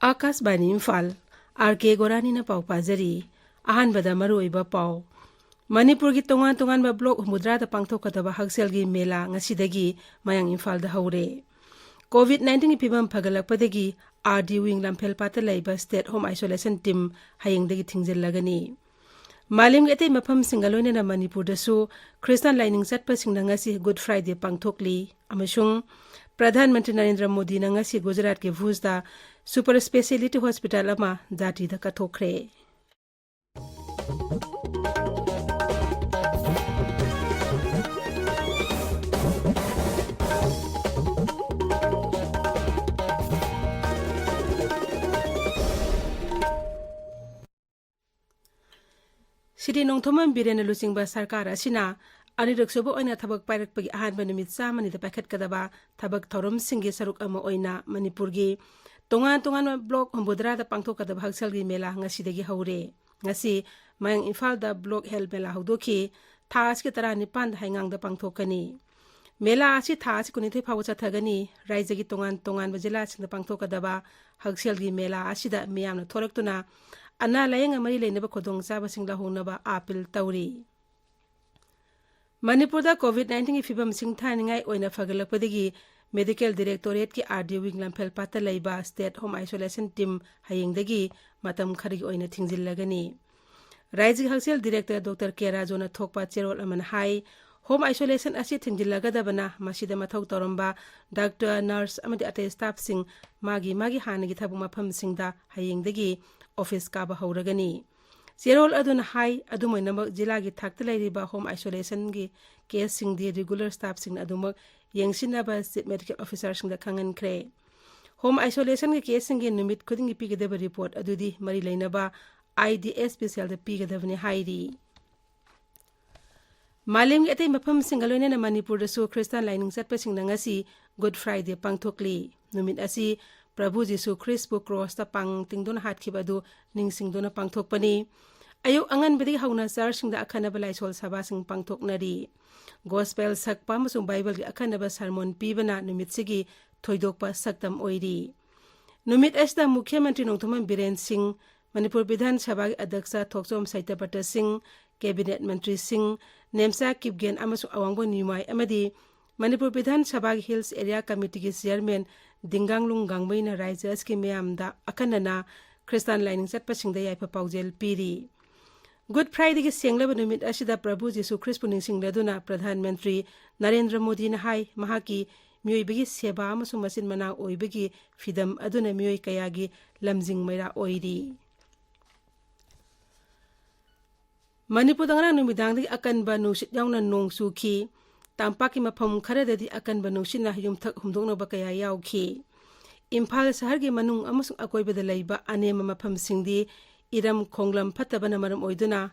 Akashvani Imphal R.K Gorani na pau pazari ahanbada maruiba pau Manipur gi tongan blok mudra da pangthokataba haksel gi mela ngasidagi mayang Imphal da haure COVID-19 gi pibam phagalakpadagi RD wing lamphel pata laiba state home isolation team hayengdagi thingjel lagani Malim gi atei mafam singaloina na Manipur da su Christian lining satpa singna ngasi Good Friday pangthokli amasung Pradhan Mantri Narendra Modi na ngasi Gujarat ke Bhuj da Super Speciality Hospital ama jati da kathokre Sidi nongthoman birena lusingba sarkar asina aniraksobo oina thabak pairakpagi ahanba numit samani da pakhat kadaba thabak thorom singi saruk ama oina Manipur gi tongan blok hombodra da pangthokadaba haksal gi mela ngasidagi haure ngasi mayang Imphal da blok health mela haudoki thas ki tara nipan da haingang da pangthokani mela asi thas kunithai phawa chathagani raijagi tongan bajila singda pangthokadaba haksal gi mela asida miyamna tholaktuna ana layanga mari leinaba khodong chaba singla honaba appeal tawri Manipur da COVID-19 gi fibam singthaningai oina fagalakpadagi Medical Directorate ki RD wing lamphel pata laiba State Home Isolation Team hayengdagi matam khari oina thingjillagani Raiji Haksel Director Dr. K. Rajona thokpa cherol aman hai Home Isolation asi thingjillagadabana masida mathau toramba Doctor Nurse amadi atei staff sing magi hanagi thabuk mafam singda hayengdagi office kaba hauragani cherol aduna hai adumoinamak jila gi thakta lairiba home isolation gi case singdi regular staff sing adumak yengsinaba chief medical officer singda khangan khre home isolation gi case singi numit khudingi pigedaba report adudi mari leinaba IDS special da pigedabani hairi Malim gi atei mafam singaloina na Manipur da su Christian lining satpa singna ngasi Good Friday pangthokli numit asi Prabhu Jisu Christ bu cross ta pang tingdona hatkibadu ningsingdona pangthokpani ayuk angan bidi hauna sar singda akhanaba laisol sabha sing pangthoknari gospel sakpa amasung bible gi akhanaba sermon pibana numit sigi thoidokpa saktam oiri numit asda mukhya mantri nongthoman Biren Singh Manipur Bidhan Sabha gi adyaksha Thokchom Saitapata Singh cabinet mantri Singh Nemsa Kipgen amasung awangbo nimai amadi Manipur Bidhan Sabha gi Hills Area Committee gi chairman Dinganglung Gangbaina Raijas ki meyamda akanana Christian lining satpa singda yaipa paujel piri Good Friday ki senglaba numit asida Prabhu Jisu Christ puning singladuna Pradhan Mantri Narendra Modi na hai mahaki mioibagi seba amasung masin mana oibagi fidam aduna mioi kayagi lamjing maira oiri Manipur dangana numidangdi akanba nusit yauna nong suki Tampaki mafam kharadadi akanba nungsina yumthak humdoknaba kaya yawki Imphal shahar gi manung amasung akoibada laiba anema mafam singdi iram khonglam phatabana maram oiduna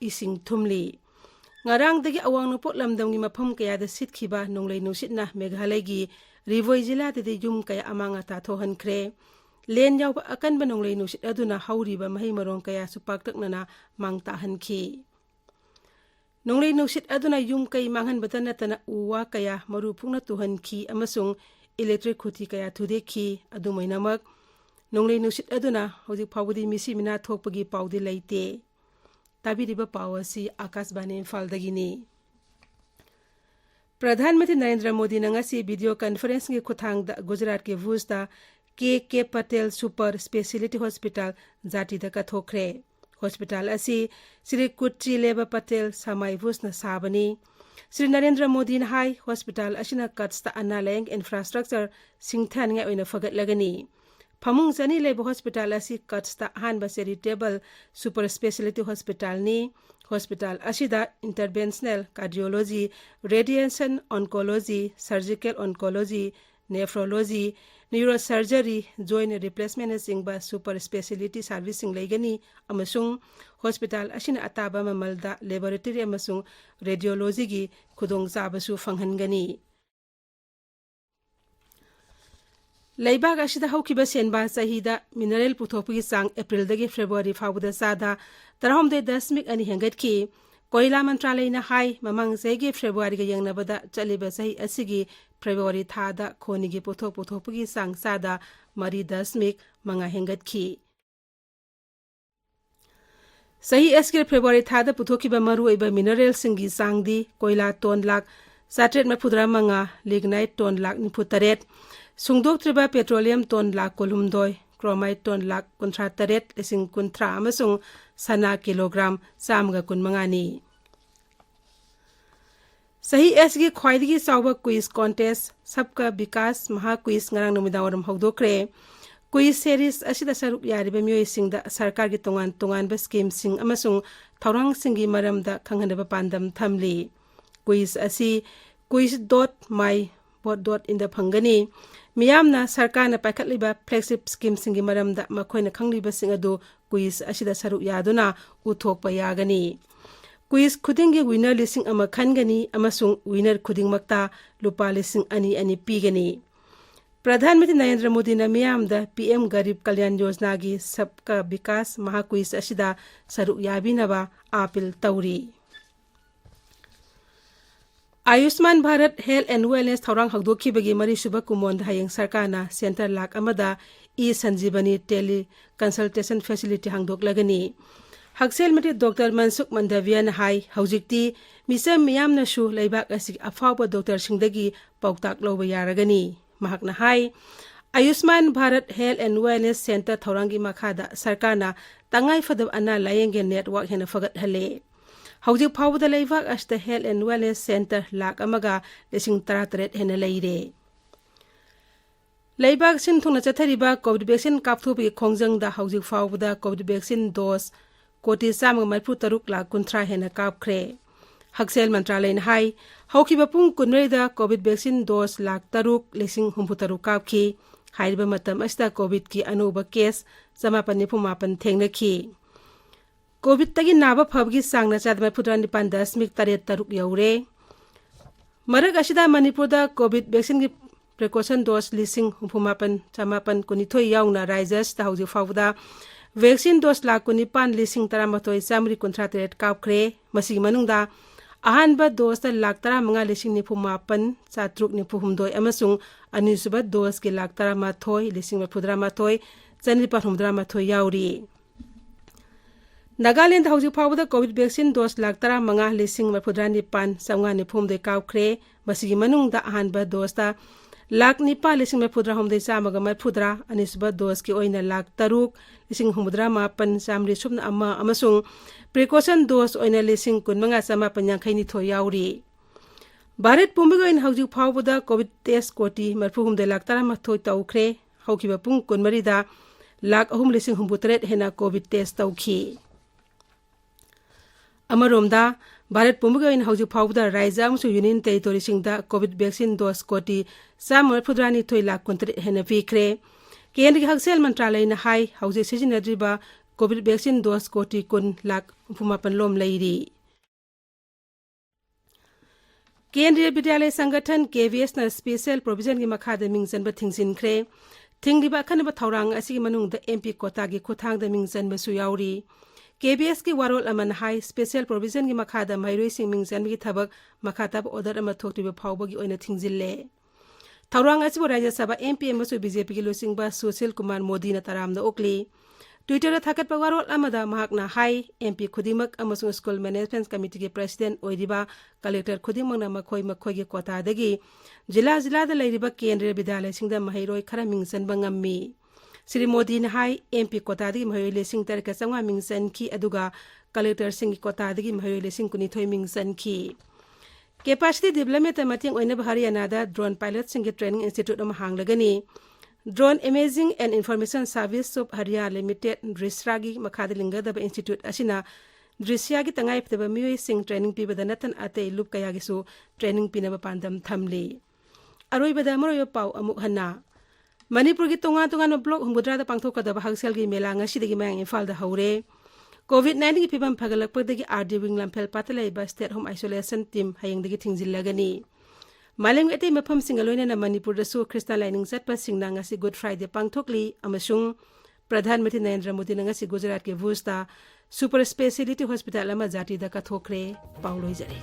ising thumli ngarangdagi awang nupot lamdamgi mafam kaya da sitkhiba nonglei nusitna Meghalaya gi Rivoi jila de yum kaya amanga ta thohan khre len yawba akanba nonglei nusit aduna hauriba mahi marong kaya supaktaknana mangta hanki Nonglei nusit aduna yum kai manghan batana tana uwa kaya maru phungna tuhan ki amasung electric khuti kaya thude ki adumainamak nonglei nusit aduna hojik phawdi misi mina thokpagi paudi leite tabiriba pawasi Akashbani Imphal dagini Pradhan Mantri Narendra Modi na ngasi video conference ngi khuthang da Gujarat ke Bhuj da K Patel Super Speciality Hospital jati da kathokre Hospital asi Sri Kutri Leba Patel Samai Bhuj na sabani Sri Narendra Modi na hai hospital asina katsta analayang infrastructure singthan nga oina fagat lagani Phamung jani leba hospital asi katsta hanba charitable super speciality hospital ni hospital asida interventional cardiology radiation oncology surgical oncology nephrology neurosurgery joint replacement singba super speciality servicing leigani amasung hospital asina ataba mamalda laboratory amasung radiology gi khudong chabasu fanghangani Leibak asida haukiba senba sahida mineral puthokpagi sang April dagi February fawda sada tarahomde dasmik ani hengatki koila mantralayna hai mamang segi February ga yangnabada chaliba sahi asigi February thada khonigi puthokpagi sang sada mari dasmik manga hengatki sahi asgir February thada puthokiba maru iba mineral singi sangdi koila ton lak satret mapudra manga lignite ton lak niputaret Sungdok triba petroleum ton lak kolumdoi, chromite ton lak kontra taret lesing kontra amasung sana kilogram samga kun mangani. Sahi SG khwaidigi sawba quiz contest sabka bikas maha quiz ngarang numidawaram hogdokre. Quiz series asida saruk yariba myoy singda sarkar gi tongan ba scheme sing amasung thaurang singi maramda khanghanaba pandam thamli. Quiz asi quiz.my.in da phangani. Miyamna sarkarna paikhatliba flagship scheme singi maramda makhoina khangliba sing adu quiz asida saruk yaduna uthokpa yagani quiz khudingi winner lising ama khangani amasung winner khudingmakta lupa lising ani pigani Pradhan Mantri Narendra Modi na miyamda PM Garib Kalyan Yojana gi sabka bikas maha quiz asida saruk yabinaba apil tawri Ayushman Bharat Health and Wellness Thaurang Hagdokhi bagi mari suba kumon hayang sarkana center lak amada e-sanjivani tele consultation facility hangdok lagani Haksel Mati Dr. Mansuk Mandavian hai haujikti misam miyamna shu leibak asik afawba Dr. Singdagi pauktak loba yaragani mahakna hai Ayushman Bharat Health and Wellness Center Thaurangi makhada sarkana tangai fadab ana layenge network hena fagat hale Haujik Pawda Leivak as the Health and Wellness Center lak amaga lesing taratret hena leire. Leibak sin thungna chathariba COVID vaccine kapthubi khongjang da haujik Pawda COVID vaccine dose koti samang marphu taruk lak kunthra hena kapkhre. Haksel Mantralay na hai haukiba pung kunmari da COVID vaccine dose lak taruk lesing humpu taruk kapki hairiba matam asda COVID ki anuba case samapan nipumapan thengnaki. COVID tagi naba phabgi sangna chadma phutrani pandasmik taret taruk yaure marak asida Manipurda COVID vaccine gi precaution dose lising humapan chamapan kunithoi yauna rises ta hauji fawda vaccine dose la kunipan lising taramatoi samri contract kapkhre masigi manungda ahanba dose ta lak tara manga lising ni phumapan chatruk ni phuhumdoi amasung anisuba dose ki lak tara mathoi lising phudra mathoi chani parhumdra mathoi yauri Nagaland hauji phawda COVID vaccine dose lak tara manga lising marphudrani pan samga ni phumde kawkhre masigi manungda ahanba dose ta lak nipa lising marphudra homde samaga marphudra anisba dose ki oina lak taruk lising humudra mapan samri subna ama amasung precaution dose oina lising kunmanga sama panyangkhai ni thoi yauri Bharat pumbiga in hauji phawda COVID test koti marphu humde lak tara mathoi tawkhre haukiba pung kunmari da lak ahum lising humbutret hena COVID test tawkhi Amaromda Bharat Pumbiga in hauji phawda raija amsu union territory singda COVID vaccine dose koti samar phudrani thoi lak kontri hena fikre kendri haksel mantralay na hai hauji sijinadriba COVID vaccine dose koti kun lak phumapan lom leiri Kendriya Vidyalaya Sangathan KVS na special provision gi makhada mingjan ba thingsin khre thingriba khanba thaurang asigi manungda MP kota gi khothang da mingjan ba su yauri KBS ki warol aman high special provision gi makhada mairoi sing mingjan gi thabak makhatab order ama thoktiba phawba gi oina thingjille Thaurang asibo Rajya Sabha MP amasu BJP gi losing ba H.Priyokumar Modi na taramda okli Twitter da thakat pa warol amada mahakna high MP khudimak amasu school management committee gi president oiriba collector khudimak na makhoi gi kota dagi jila da leiriba kendriya vidyalaya singda mahairoi khara mingjan bangammi Sri Modi na hai MP kota digi mahayole sing tarika sangwa mingsan ki aduga collector sing kota digi mahayole sing kunithoi mingsan ki Capacity development amating oina Haryana da drone pilot sing training institute am hanglagani Drone Imaging and Information Service of Haryana Limited Drisragi makhadalinga da institute asina Drisya gi tangai pteba mioi sing training pi badanatan ate lup kaya gi su training pinaba pandam thamli Aroi bada moroyo pau amuk hana Manipur gi tonga block humbudra da pangthok da haksel gi mela ngasi dagi mayang Imphal da haure COVID-19 gi pibam phagalak pagdagi RD wing lamphel patalai ba state home isolation team hayang dagi thingjil lagani Maling ate mafam singaloina na Manipur da su Kristan lining satpa singna ngasi Good Friday pangthokli amasung Pradhan Mantri Narendra Modi na ngasi Gujarat ke Vusta Super Speciality Hospital ama jati da kathokre pauloi jare